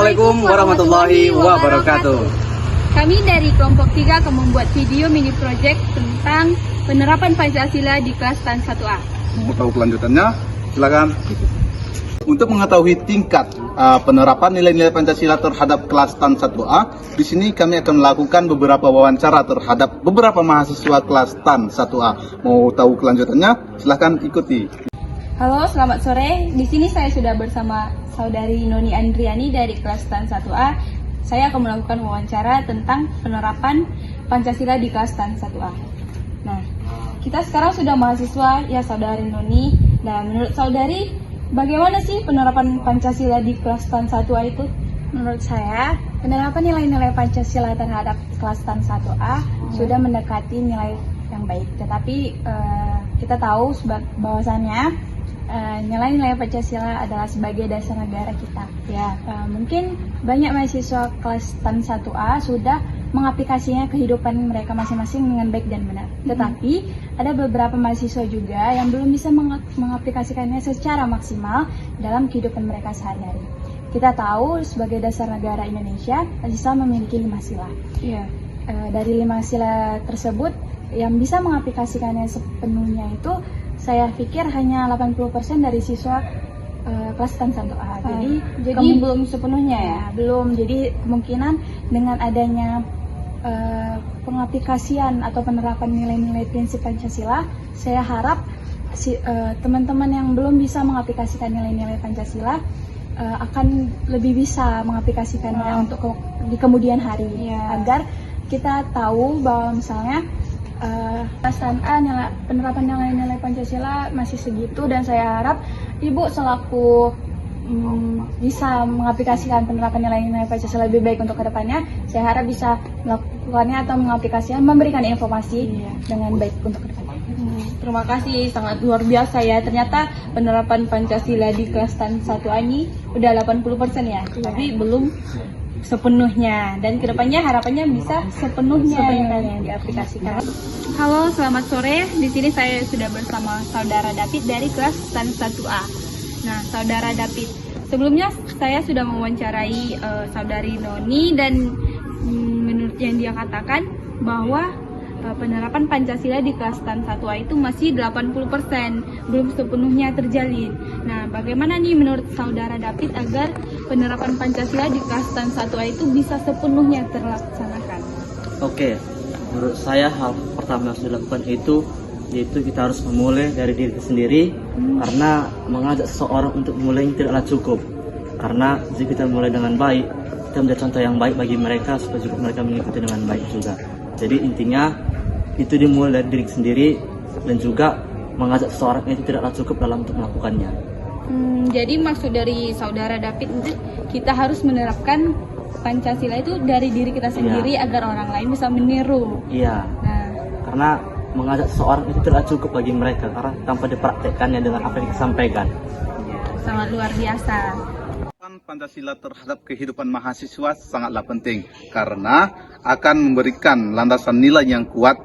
Assalamualaikum warahmatullahi wabarakatuh. Kami dari kelompok 3 akan membuat video mini project tentang penerapan Pancasila di kelas STAN 1A. Mau tahu kelanjutannya? Silakan. Untuk mengetahui tingkat penerapan nilai-nilai Pancasila terhadap kelas STAN 1A, di sini kami akan melakukan beberapa wawancara terhadap beberapa mahasiswa kelas STAN 1A. Mau tahu kelanjutannya? Silakan ikuti. Halo, selamat sore. Di sini saya sudah bersama saudari Noni Andriani dari kelas STAN 1A. Saya akan melakukan wawancara tentang penerapan Pancasila di kelas STAN 1A. Nah, kita sekarang sudah mahasiswa ya saudari Noni. Nah, menurut saudari, bagaimana sih penerapan Pancasila di kelas STAN 1A itu? Menurut saya, penerapan nilai-nilai Pancasila terhadap kelas STAN 1A sudah mendekati nilai yang baik. Tetapi kita tahu bahwasannya nilai-nilai Pancasila adalah sebagai dasar negara kita. Ya, mungkin banyak mahasiswa kelas STAN 1A sudah mengaplikasinya kehidupan mereka masing-masing dengan baik dan benar. Tetapi ada beberapa mahasiswa juga yang belum bisa mengaplikasikannya secara maksimal dalam kehidupan mereka sehari-hari. Kita tahu sebagai dasar negara Indonesia, Pancasila memiliki 5 sila. Iya. Dari 5 sila tersebut, yang bisa mengaplikasikannya sepenuhnya itu saya pikir hanya 80% dari siswa kelas STAN 1A. Jadi belum sepenuhnya ya? Belum. Jadi kemungkinan dengan adanya pengaplikasian atau penerapan nilai-nilai prinsip Pancasila, saya harap teman-teman yang belum bisa mengaplikasikan nilai-nilai Pancasila akan lebih bisa mengaplikasikannya untuk di kemudian hari, agar kita tahu bahwa misalnya kelas STAN A penerapan nilai-nilai Pancasila masih segitu, dan saya harap Ibu selaku bisa mengaplikasikan penerapan nilai-nilai Pancasila lebih baik untuk kedepannya. Saya harap bisa melakukannya atau mengaplikasikan, memberikan informasi dengan baik untuk kedepannya. Terima kasih, sangat luar biasa ya. Ternyata penerapan Pancasila di kelas STAN 1A ini udah 80% ya, tapi belum sepenuhnya, dan kedepannya harapannya bisa sepenuhnya yang diaplikasikan. Halo, selamat sore. Di sini saya sudah bersama saudara David dari kelas STAN 1A. Nah, saudara David, sebelumnya saya sudah mewawancarai saudari Noni, dan menurut yang dia katakan bahwa penerapan Pancasila di kelas STAN 1A itu masih 80%, belum sepenuhnya terjalin. Nah, bagaimana nih menurut saudara David agar penerapan Pancasila di kelas STAN 1A itu bisa sepenuhnya terlaksanakan? Oke, menurut saya hal pertama yang harus dilakukan yaitu kita harus memulai dari diri kita sendiri, karena mengajak seseorang untuk mulai tidaklah cukup. Karena jika kita mulai dengan baik, kita menjadi contoh yang baik bagi mereka supaya juga mereka mengikuti dengan baik juga. Jadi intinya itu dimulai dari diri sendiri, dan juga mengajak seseorang itu tidaklah cukup dalam untuk melakukannya. Jadi maksud dari saudara David itu kita harus menerapkan Pancasila itu dari diri kita sendiri agar orang lain bisa meniru. Iya. Nah, Karena mengajak seseorang itu tidaklah cukup bagi mereka, karena tanpa dipraktekkannya dengan apa yang disampaikan. sangat luar biasa. Pancasila terhadap kehidupan mahasiswa sangatlah penting, karena akan memberikan landasan nilai yang kuat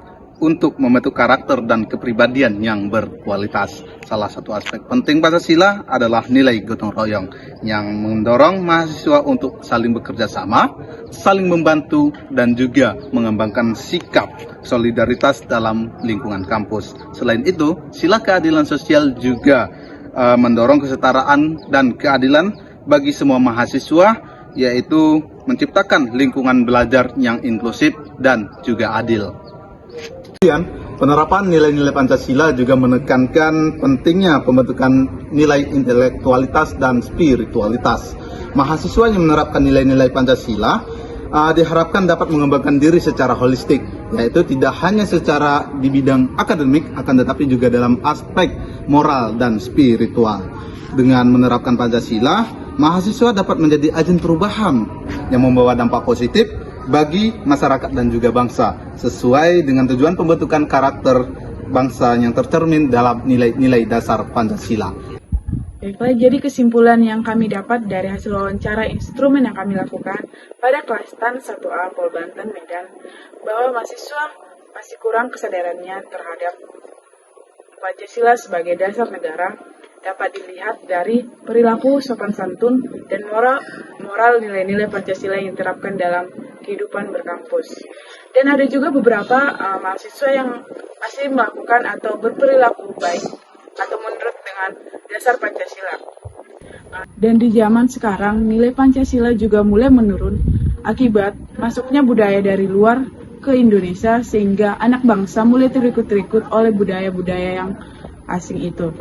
untuk membentuk karakter dan kepribadian yang berkualitas. Salah satu aspek penting Pancasila adalah nilai gotong royong yang mendorong mahasiswa untuk saling bekerja sama, saling membantu, dan juga mengembangkan sikap solidaritas dalam lingkungan kampus. Selain itu, sila keadilan sosial juga mendorong kesetaraan dan keadilan bagi semua mahasiswa, yaitu menciptakan lingkungan belajar yang inklusif dan juga adil. Kemudian, penerapan nilai-nilai Pancasila juga menekankan pentingnya pembentukan nilai intelektualitas dan spiritualitas. Mahasiswa yang menerapkan nilai-nilai Pancasila diharapkan dapat mengembangkan diri secara holistik, yaitu tidak hanya secara di bidang akademik, akan tetapi juga dalam aspek moral dan spiritual. Dengan menerapkan Pancasila, mahasiswa dapat menjadi agen perubahan yang membawa dampak positif bagi masyarakat dan juga bangsa, sesuai dengan tujuan pembentukan karakter bangsa yang tercermin dalam nilai-nilai dasar Pancasila. Baiklah, jadi kesimpulan yang kami dapat dari hasil wawancara instrumen yang kami lakukan pada kelas STAN 1A Pol Banten Medan, bahwa mahasiswa masih kurang kesadarannya terhadap Pancasila sebagai dasar negara, dapat dilihat dari perilaku sopan santun dan moral nilai-nilai Pancasila yang diterapkan dalam kehidupan berkampus. Dan ada juga beberapa mahasiswa yang masih melakukan atau berperilaku baik atau menurut dengan dasar Pancasila. Dan di zaman sekarang, nilai Pancasila juga mulai menurun akibat masuknya budaya dari luar ke Indonesia, sehingga anak bangsa mulai terikut-ikut oleh budaya-budaya yang asing itu.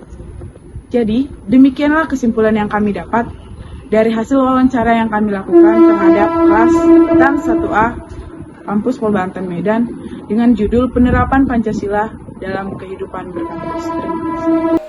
Jadi, demikianlah kesimpulan yang kami dapat dari hasil wawancara yang kami lakukan terhadap kelas dan 1A Kampus Pol Banten Medan dengan judul Penerapan Pancasila dalam Kehidupan Berkampus. Terima kasih.